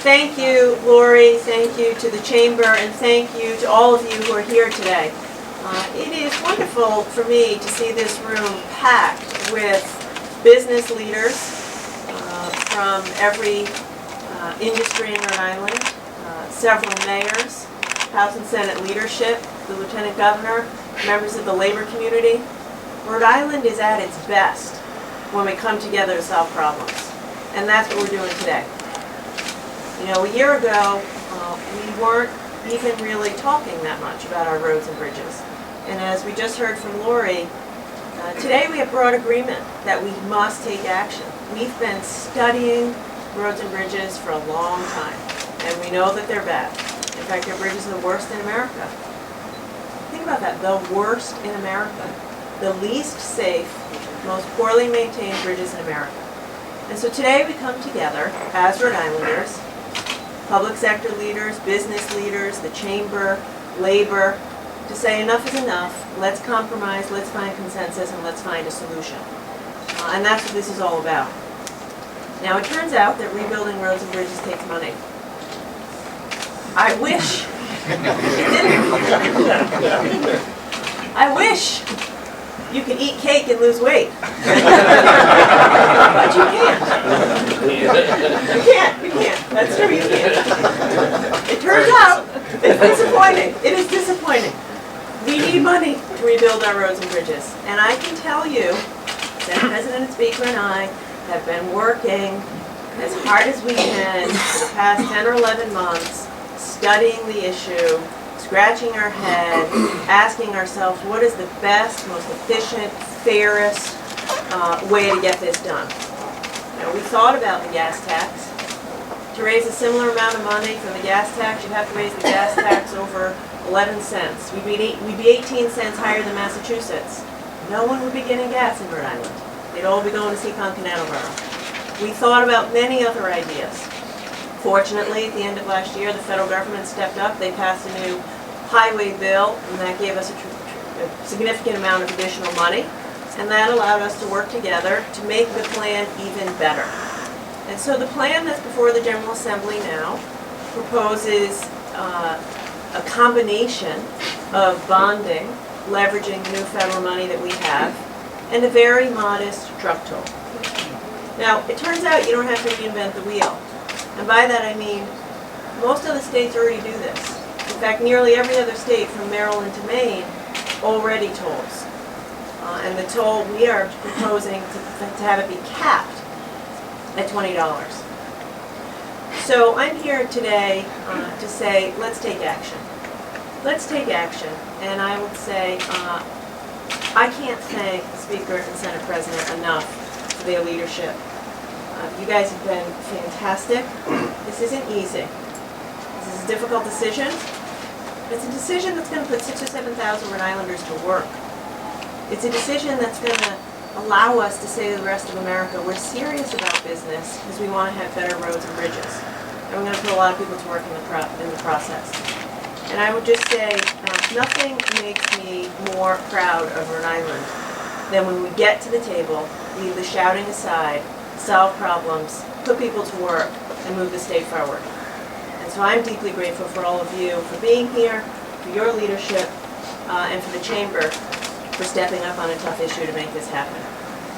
Thank you, Lori, thank you to the Chamber, and thank you to all of you who are here today. It is wonderful for me to see this room packed with business leaders from every industry in Rhode Island, several mayors, House and Senate leadership, the Lieutenant Governor, members of the labor community. Rhode Island is at its best when we come together to solve problems, and that's what we're doing today. You know, a year ago, we weren't even really talking that much about our roads and bridges. And as we just heard from Lori, today we have broad agreement that we must take action. We've been studying roads and bridges for a long time, and we know that they're bad. In fact, our bridges are the worst in America. Think about that, the worst in America. The least safe, most poorly maintained bridges in America. And so today we come together as Rhode Islanders, public sector leaders, business leaders, the Chamber, labor, to say enough is enough, let's compromise, let's find consensus, and let's find a solution. And that's what this is all about. Now it turns out that rebuilding roads and bridges takes money. I wish it didn't. I wish you could eat cake and lose weight. But you can't. You can't. That's true, you can't. It turns out, it's disappointing. It is disappointing. We need money to rebuild our roads and bridges. And I can tell you, Senate President and Speaker and I have been working as hard as we can for the past 10 or 11 months, studying the issue, scratching our head, asking ourselves what is the best, most efficient, fairest way to get this done. Now, we thought about the gas tax. To raise a similar amount of money for the gas tax, you'd have to raise the gas tax over 11 cents. We'd be 18 cents higher than Massachusetts. No one would be getting gas in Rhode Island. They'd all be going to Seacon Canal Borough. We thought about many other ideas. Fortunately, at the end of last year, the federal government stepped up. They passed a new highway bill, and that gave us a significant amount of additional money, and that allowed us to work together to make the plan even better. And so the plan that's before the General Assembly now proposes a combination of bonding, leveraging the new federal money that we have, and a very modest truck toll. Now, it turns out you don't have to reinvent the wheel. And by that I mean, most of the states already do this. In fact, nearly every other state from Maryland to Maine already tolls. And the toll, we are proposing to have it be capped at $20. So I'm here today to say, let's take action. Let's take action. And I would say, I can't thank the Speaker and Senate President enough for their leadership. You guys have been fantastic. This isn't easy. This is a difficult decision. It's a decision that's going to put 6,000 or 7,000 Rhode Islanders to work. It's a decision that's going to allow us to say to the rest of America, we're serious about business because we want to have better roads and bridges. And we're going to put a lot of people to work in the process. And I would just say, nothing makes me more proud of Rhode Island than when we get to the table, leave the shouting aside, solve problems, put people to work, and move the state forward. And so I'm deeply grateful for all of you for being here, for your leadership, and for the Chamber for stepping up on a tough issue to make this happen.